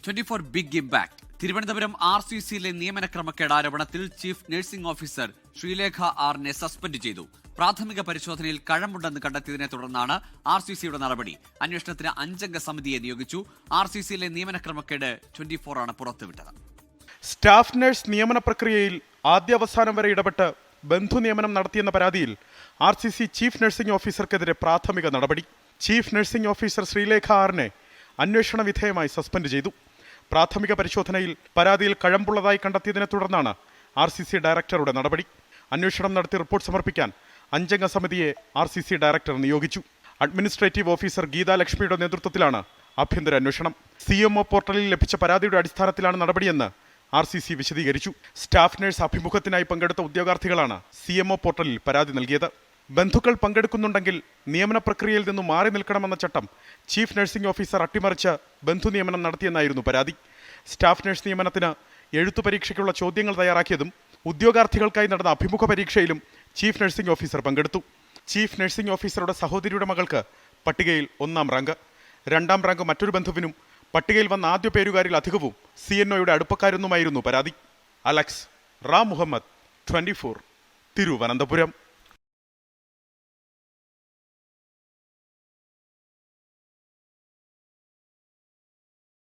24 big impact. Thiruvananthapuram RCCയിലെ നിയമനക്രമക്കേട് ആരോപണത്തിൽ chief nursing officer Sreelekha ആറിനെ suspend ചെയ്തു. പ്രാഥമിക പരിശോധനയിൽ കഴമ്പുണ്ടെന്ന് കണ്ടെത്തിയതിനെ തുടർന്നാണ് RCCയുടെ നടപടി. അന്വേഷണത്തിന് 5 അംഗ സമിതിയെ നിയോഗിച്ചു. RCCയിലെ നിയമനക്രമക്കേട് 24 ആണ് പുറത്തുവിട്ടത്. സ്റ്റാഫ് നഴ്സ് നിയമന പ്രക്രിയയിൽ ആദ്യാവസാനം വരെ ഇടപെട്ട് ബന്ധു നിയമനം നടത്തിയെന്ന പരാതിയിൽ RCC ചീഫ് നഴ്സിംഗ് ഓഫീസർക്കെതിരെ പ്രാഥമിക നടപടി. ചീഫ് നഴ്സിംഗ് ഓഫീസർ ശ്രീലേഖ ആറിനെ അന്വേഷണ വിധേയമായി സസ്പെൻഡ് ചെയ്തു. പ്രാഥമിക പരിശോധനയിൽ പരാതിയിൽ കഴമ്പുള്ളതായി കണ്ടെത്തിയതിനെ തുടർന്നാണ് RCC ഡയറക്ടറുടെ നടപടി. അന്വേഷണം നടത്തി റിപ്പോർട്ട് സമർപ്പിക്കാൻ 5 അംഗ സമിതിയെ RCC ഡയറക്ടർ നിയോഗിച്ചു. അഡ്മിനിസ്ട്രേറ്റീവ് ഓഫീസർ ഗീതാലക്ഷ്മിയുടെ നേതൃത്വത്തിലാണ് ആഭ്യന്തര അന്വേഷണം. CMO പോർട്ടലിൽ ലഭിച്ച പരാതിയുടെ അടിസ്ഥാനത്തിലാണ് നടപടിയെന്ന് RCC വിശദീകരിച്ചു. സ്റ്റാഫ് നഴ്സ് അഭിമുഖത്തിനായി പങ്കെടുത്ത ഉദ്യോഗാർത്ഥികളാണ് CMO പോർട്ടലിൽ പരാതി നൽകിയത്. ബന്ധുക്കൾ പങ്കെടുക്കുന്നുണ്ടെങ്കിൽ നിയമന പ്രക്രിയയിൽ നിന്നും മാറി നിൽക്കണമെന്ന ചട്ടം ചീഫ് നഴ്സിംഗ് ഓഫീസർ അട്ടിമറിച്ച് ബന്ധു നിയമനം നടത്തിയെന്നായിരുന്നു പരാതി. സ്റ്റാഫ് നഴ്സ് നിയമനത്തിന് എഴുത്തു പരീക്ഷയ്ക്കുള്ള ചോദ്യങ്ങൾ തയ്യാറാക്കിയതും ഉദ്യോഗാർത്ഥികൾക്കായി നടന്ന അഭിമുഖ പരീക്ഷയിലും ചീഫ് നഴ്സിംഗ് ഓഫീസർ പങ്കെടുത്തു. ചീഫ് നഴ്സിംഗ് ഓഫീസറുടെ സഹോദരിയുടെ മകൾക്ക് പട്ടികയിൽ 1ാം റാങ്ക്, 2ാം റാങ്ക് മറ്റൊരു ബന്ധുവിനും, പട്ടികയിൽ വന്ന ആദ്യ പേരുകാരിൽ അധികവും CNOയുടെ അടുപ്പക്കാരെന്നുമായിരുന്നു പരാതി. അലക്സ് റാം മുഹമ്മദ്, 24, തിരുവനന്തപുരം.